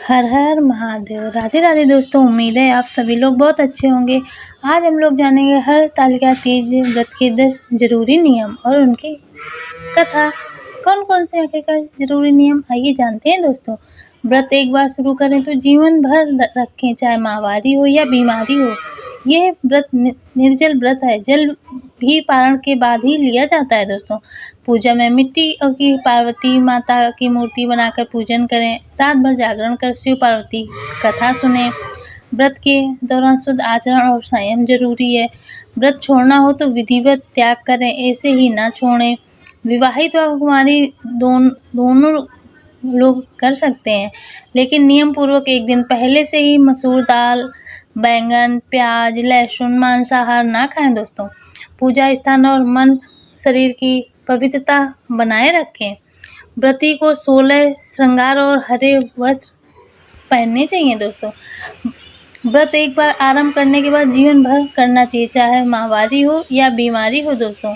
हर हर महादेव। राधे राधे दोस्तों, उम्मीद है आप सभी लोग बहुत अच्छे होंगे। आज हम लोग जानेंगे हरतालिका तीज व्रत के 10 जरूरी नियम और उनकी कथा। कौन कौन से आखिरकार जरूरी नियम, आइए जानते हैं दोस्तों। व्रत एक बार शुरू करें तो जीवन भर रखें, चाहे माहवारी हो या बीमारी हो। यह व्रत निर्जल व्रत है, जल भी पारण के बाद ही लिया जाता है दोस्तों। पूजा में मिट्टी की पार्वती माता की मूर्ति बनाकर पूजन करें। रात भर जागरण कर शिव पार्वती कथा सुने। व्रत के दौरान शुद्ध आचरण और संयम जरूरी है। व्रत छोड़ना हो तो विधिवत त्याग करें, ऐसे ही ना छोड़ें। विवाहित व कुंवारी दोनों लोग कर सकते हैं, लेकिन नियम पूर्वक एक दिन पहले से ही मसूर दाल, बैंगन, प्याज, लहसुन, मांसाहार ना खाएं दोस्तों। पूजा स्थान और मन शरीर की पवित्रता बनाए रखें। व्रती को 16 श्रृंगार और हरे वस्त्र पहनने चाहिए दोस्तों। व्रत एक बार आरंभ करने के बाद जीवन भर करना चाहिए, चाहे माहवारी हो या बीमारी हो दोस्तों।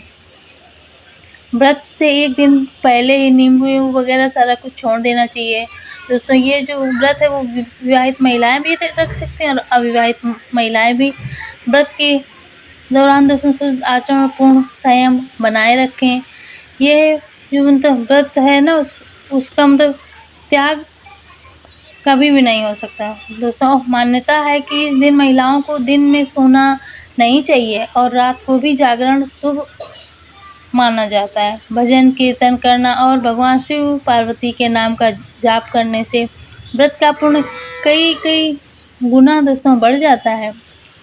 व्रत से एक दिन पहले ही नींबू वगैरह सारा कुछ छोड़ देना चाहिए दोस्तों। ये जो व्रत है वो विवाहित महिलाएं भी रख सकते हैं और अविवाहित महिलाएं भी। व्रत के दौरान दोस्तों शुद्ध आचरण और पूर्ण संयम बनाए रखें। ये जो मतलब व्रत है ना, उसका मतलब त्याग कभी भी नहीं हो सकता दोस्तों। मान्यता है कि इस दिन महिलाओं को दिन में सोना नहीं चाहिए और रात को भी जागरण शुभ माना जाता है। भजन कीर्तन करना और भगवान शिव पार्वती के नाम का जाप करने से व्रत का पुण्य कई गुना दोस्तों बढ़ जाता है।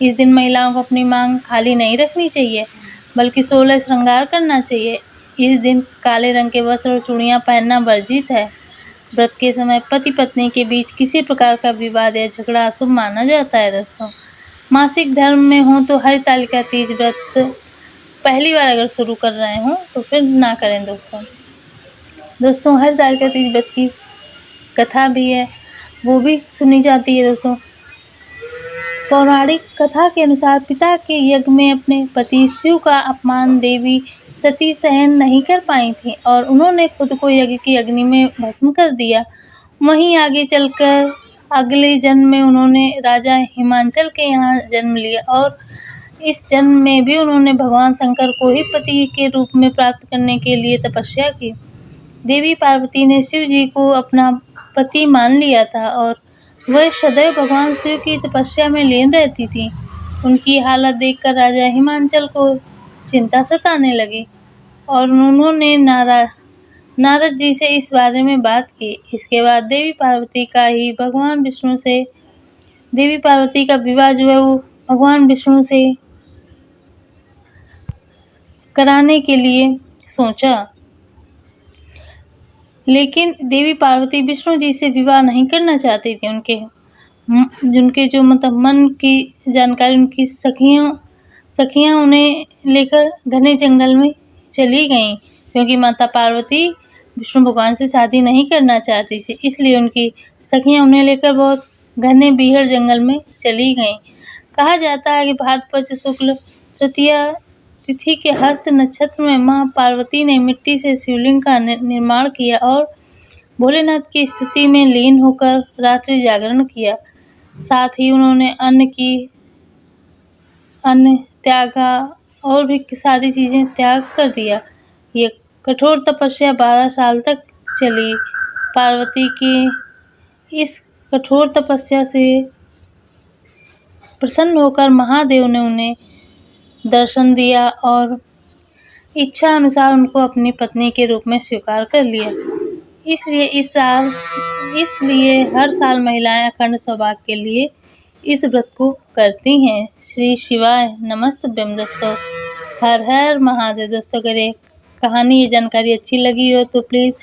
इस दिन महिलाओं को अपनी मांग खाली नहीं रखनी चाहिए, बल्कि 16 श्रृंगार करना चाहिए। इस दिन काले रंग के वस्त्र और चूड़ियां पहनना वर्जित है। व्रत के समय पति पत्नी के बीच किसी प्रकार का विवाद या झगड़ा अशुभ माना जाता है दोस्तों। मासिक धर्म में हो तो हरतालिका तीज व्रत पहली बार अगर शुरू कर रहे हो तो फिर ना करें दोस्तों। हरतालिका तीज व्रत की कथा भी है, वो भी सुनी जाती है दोस्तों। पौराणिक कथा के अनुसार पिता के यज्ञ में अपने पति शिव का अपमान देवी सती सहन नहीं कर पाई थी और उन्होंने खुद को यज्ञ की अग्नि में भस्म कर दिया। वहीं आगे चलकर अगले जन्म में उन्होंने राजा हिमांचल के यहाँ जन्म लिया और इस जन्म में भी उन्होंने भगवान शंकर को ही पति के रूप में प्राप्त करने के लिए तपस्या की। देवी पार्वती ने शिव जी को अपना पति मान लिया था और वह सदैव भगवान शिव की तपस्या में लीन रहती थी। उनकी हालत देखकर राजा हिमांचल को चिंता सताने लगी और उन्होंने नारद जी से इस बारे में बात की। इसके बाद देवी पार्वती का विवाह जो है वो भगवान विष्णु से कराने के लिए सोचा, लेकिन देवी पार्वती विष्णु जी से विवाह नहीं करना चाहती थी। उनके जो मतलब मन की जानकारी उनकी सखियां उन्हें लेकर घने जंगल में चली गईं, क्योंकि माता पार्वती विष्णु भगवान से शादी नहीं करना चाहती थी। इसलिए उनकी सखियां उन्हें लेकर बहुत घने बीहड़ जंगल में चली गईं। कहा जाता है कि भाद्रपद शुक्ल तृतीया तिथि के हस्त नक्षत्र में मां पार्वती ने मिट्टी से शिवलिंग का निर्माण किया और भोलेनाथ की स्तुति में लीन होकर रात्रि जागरण किया। साथ ही उन्होंने अन्न त्यागा और भी सारी चीजें त्याग कर दिया। ये कठोर तपस्या 12 साल तक चली। पार्वती की इस कठोर तपस्या से प्रसन्न होकर महादेव ने उन्हें दर्शन दिया और इच्छा अनुसार उनको अपनी पत्नी के रूप में स्वीकार कर लिया। इसलिए हर साल महिलाएं अखंड सौभाग्य के लिए इस व्रत को करती हैं। श्री शिवाय नमस्तुभ्यं दोस्तों। हर हर महादेव दोस्तों। अगर ये कहानी, ये जानकारी अच्छी लगी हो तो प्लीज़